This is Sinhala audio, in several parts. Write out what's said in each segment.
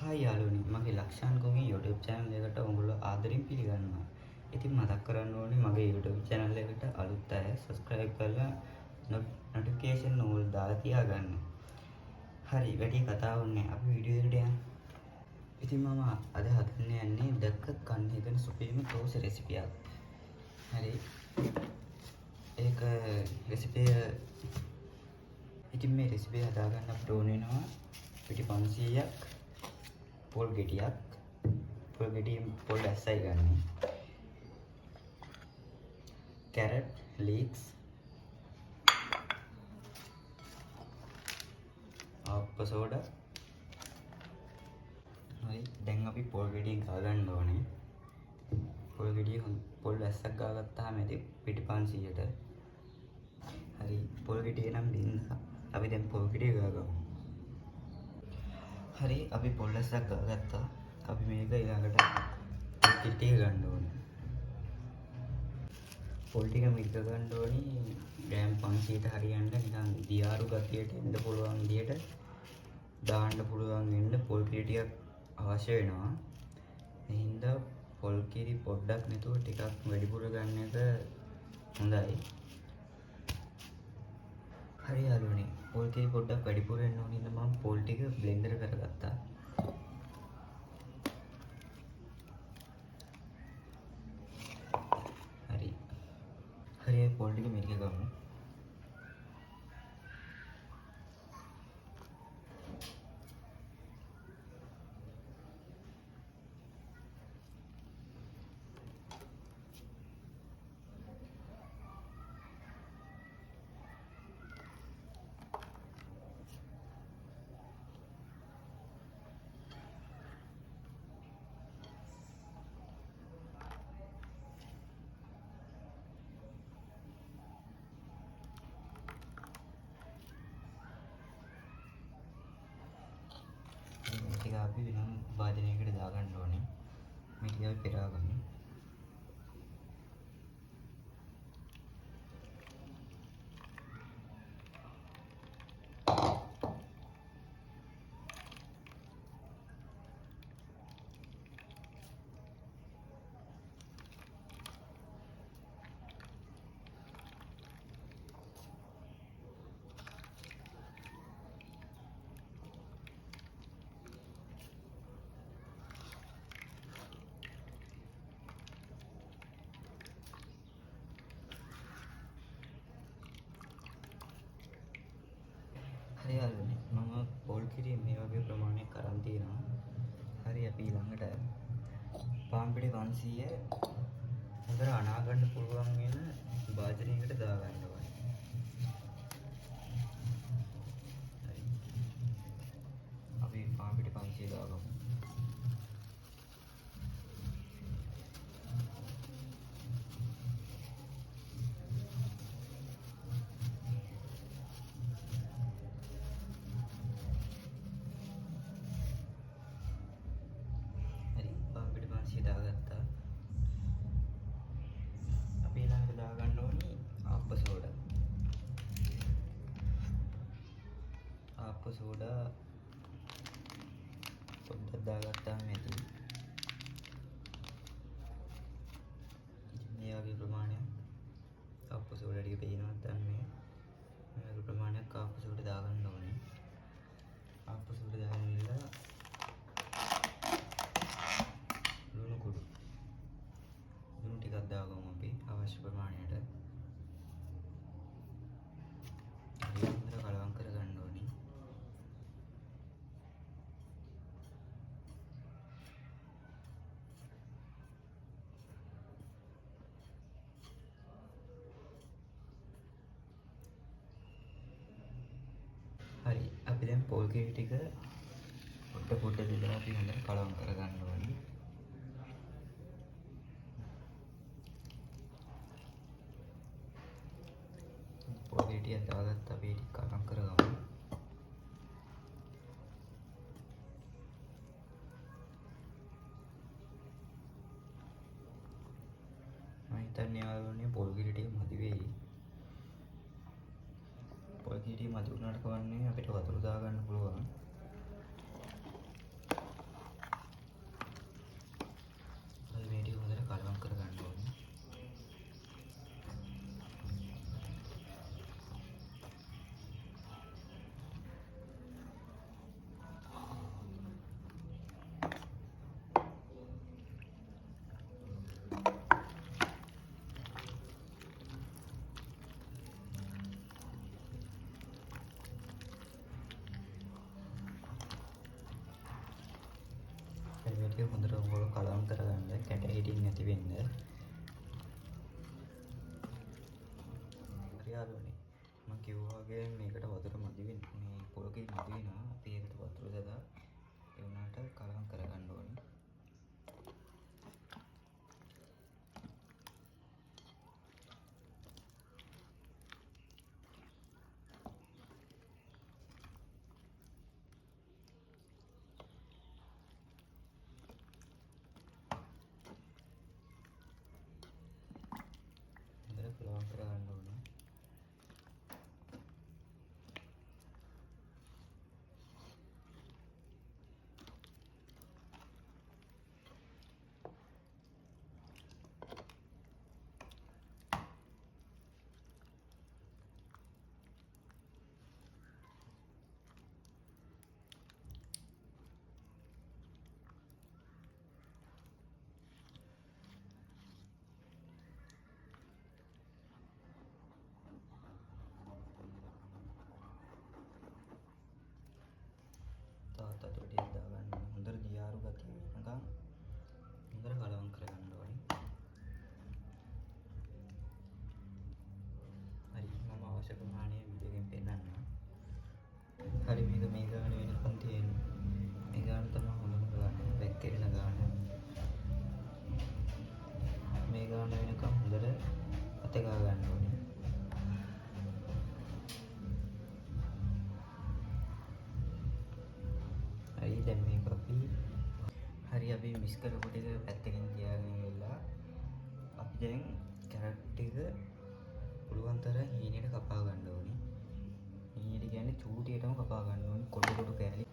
හායි යාළුවනි, මගේ ලක්ෂාන් කුගේ YouTube channel එකට ඔයගොල්ලෝ ආදරෙන් පිළිගන්නවා. ඉතින් මතක් කරන්න ඕනේ මගේ YouTube channel එකට අලුත් අය subscribe කරලා notification all දාලා තියාගන්න. හරි, වැඩි කතාවක් නෑ. අපි වීඩියෝ එකට යමු. ඉතින් මම අද හදන්න යන්නේ දැක්කත් කන්න හිතෙන සුපිරිම තෝස රෙසිපියක්. හරි. ඒක රෙසිපිය ඉතින් මේ රෙසිපිය හදාගන්න අපිට ඕන වෙනවා පිටි 500ක් පොල් ගෙඩියක්. පොල් ගෙඩිය පොල් ඇස්සයි ගන්න. carrot leeks, අප්ප සෝඩා. හරි, දැන් අපි පොල් ගෙඩිය ගා ගන්න ඕනේ. පොල් ගෙඩිය පොල් ඇස්සක් ගාගත්තාම ඇති පිටි 500ට. හරි, පොල් ගෙඩිය නම් බින්දා. අපි දැන් පොල් ගෙඩිය ගාගමු. හරි, අපි පොල් ඇස්සක් ගාගත්තා. අපි මේක ඊළඟට ටික ගන්න ඕනේ. පොල් ටික මික්ක ගන්න ඕනේ ග්‍රෑම් 500ට හරියන්න නිකන් දියාරු ගතියට එන්න පුළුවන් විදියට දාන්න පුළුවන් වෙන්න පොල් කිරි ටිකක් අවශ්‍ය වෙනවා. ඒ හින්දා පොල් කිරි පොඩ්ඩක් නේතුව ටිකක් වැඩිපුර ගන්න එක හොඳයි. හරි යාළුවනේ, පොල් කිරි පොඩ්ඩක් වැඩිපුර එන්න ඕන හින්දා මම පොල් ටික බ්ලෙන්ඩර් කරගත්තා. හරි, පොල් ටික මිරික ගමු. ටික අපි වෙනම භාජනයකට දාගන්න ඕනේ. මේ ටික අපි පෙරාගමු. හරි යාළුවනේ, මම පොල් කිරි මේ වගේ ප්‍රමාණයක් අරන් තියෙනවා. හරි, අපි ඊළඟට පාන් පිටි 500 හොඳට අනා ගන්න පුළුවන් වෙන භාජනයකට දාගන්න ඕනේ. හරි, අපි පාන් පිටි 500 දාගමු. දාගත්තා. අපි ඊළඟට දාගන්න ඕනේ අප්ප සෝඩා. අප්ප සෝඩා පොඩ්ඩක් දාගත්තාම ඇති. මේ වගේ ප්‍රමාණයක් අප්ප සෝඩා ටික පේනවත් දන්නේ. මේ වගේ ප්‍රමාණයක් අප්ප සෝඩා දාගන්න ඕනේ. අප්ප සෝඩා දාගෙන ඉන්න දාගමු අපි අවශ්‍ය ප්‍රමාණයට. හොඳට කලවම් කරගන්න ඕනේ. හරි, අපි දැන් පොල් කිරි ටික පොඩ දෙලා අපි හොඳට කලවම් කරගන්න ඕනේ. පොල් කිරි ටික දාගත්ත අපි ටික කලවම් කරගමු. මම හිතන්නේ යාළුවනේ පොල් කිරි ටික මදි වෙයි. පොල් කිරි මදි වුණාට කවන්නේ අපිට වතුර දාගන්න පුළුවන්. ටික හොඳට ඔයගොල්ලෝ කලවම් කරගන්න කැට හිටින් නැති වෙන්න. හරි යාළුවනේ. මම කිව්වා වගේ මේකට වතුර මදි වෙන්නේ මේ පොලකේ මදි වෙනවා. අපි ඒකට වතුර දාලා ඒ වුණාට කලවම් කරගන්න ඕනේ. හොඳට කලවම් කරගන්න ඕනේ. තවත් වතුර ටිකක් දාගන්න. හොඳට දියාරු ගතිය වෙනකන් හොඳට කලවම් කරගන්න ඕනේ. හරි මම අවශ්‍ය ප්‍රමාණය වීඩියෝ එකෙන් පෙන්නන්නම්. හරි මේක මේ ගාන වෙනකන් තියෙන්නේ. මේ ගාන තමයි හොඳම ගාන. වැක්කිරෙන ගාන. මේ ගාන වෙනකන් හොඳට අත ගා ගන්න ඕනේ. හරි දැන් මේක අපි මික්ස් කරපු ටික පැත්තකින් තියාගෙන ඉවරලා අපි දැන් කැරට් ටික පුළුවන් තරම් හීනෙට කපා ගන්න ඕනේ. හීනෙට කියන්නේ චූටියටම කපා ගන්න ඕනේ. කොටු කෑලි.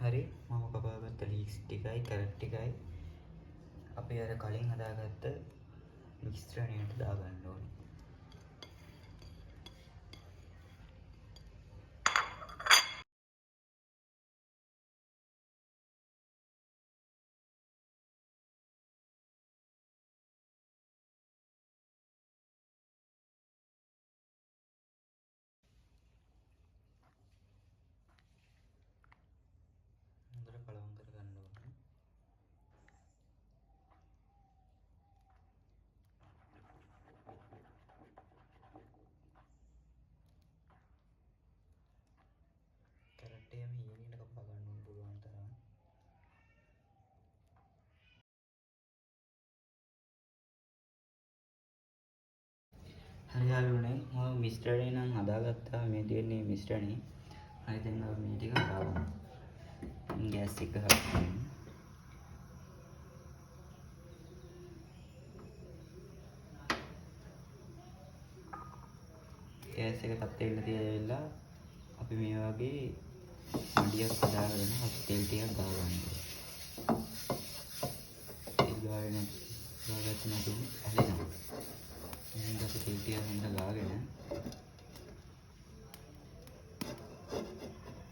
හරි මම කපාගත්ත ලීක්ස් ටිකයි කැරට් ටිකයි අපි අර කලින් හදාගත්ත මිශ්‍රණයට දාගන්න ඕනේ. පළවම් කරගන්න ඕනේ. කැරට්ටයම හීනෙට කපා ගන්න ඕන පුළුවන් තරම්. හරි යාළුවනේ මම මිශ්‍රණය නම් හදාගත්තා. මේ තියෙන්නේ මිශ්‍රණය. හරි දැන් අපි මේ ටික හදාගමු. ගෑස් එක හදන්න. ගෑස් එක තත් වෙන්න තියලා අපි මේ වගේ මඩියක් හදාගෙන තෙල් ටිකක් දාගන්න. තෙල් ගාගෙන දාගත්ත නැතුව ඇලෙනවා. දැන් අපි තෙල් ටික හොඳට ගාගෙන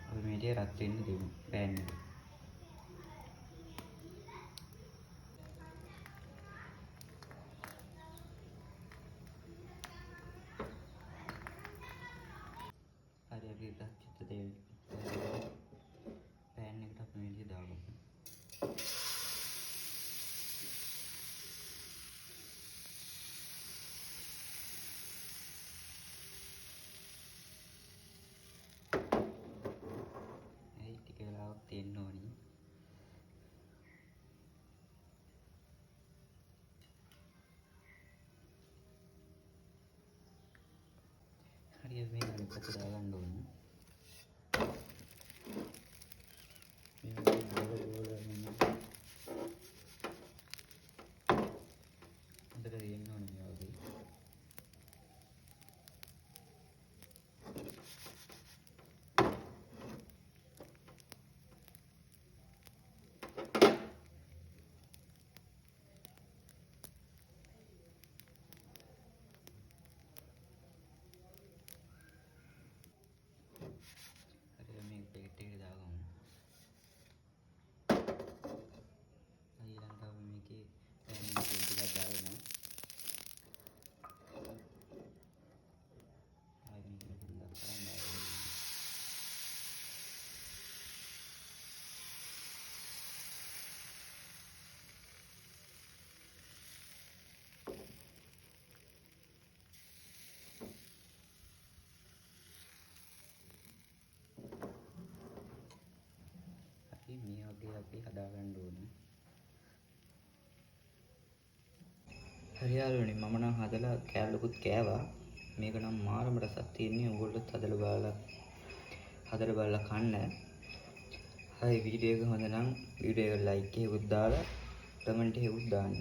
අපි මේ ටික රත් වෙන්න දෙමු පෑන් එක. හරි අපි ගත්ත තෙල් පෑන් එකට අපි මේ ටික දාගමු. ටික වෙලාවක් තියෙන්න ඕනි. හරි මේ අනිත් පැත්ත දාගන්න ඕනි. මේ වගේ ගෝල ගෝල වෙනවා. හොඳට දෙන්න ඕනි මේ වගේ. මේ ප්ලේට් එකට දාගමු. ඊළඟට අපි මේකේ පෑන් එකේ ටිකක් දාගෙන ආයෙ මේක හොඳට කරන් දාගමු. මේ වගේ අපි හදාගන්න ඕනේ. හරි යාළුවනේ මම නම් හදලා කෑල්ලකුත් කෑවා. මේක නම් මාරම රසක් තියෙන්නේ. ඕගොල්ලොත් හදලා බලලා කන්න. හරි වීඩියෝ එක හොඳ නම් වීඩියෝ එකට ලයික් එකකුත් දාලා කමෙන්ට් එකකුත් දාන්න.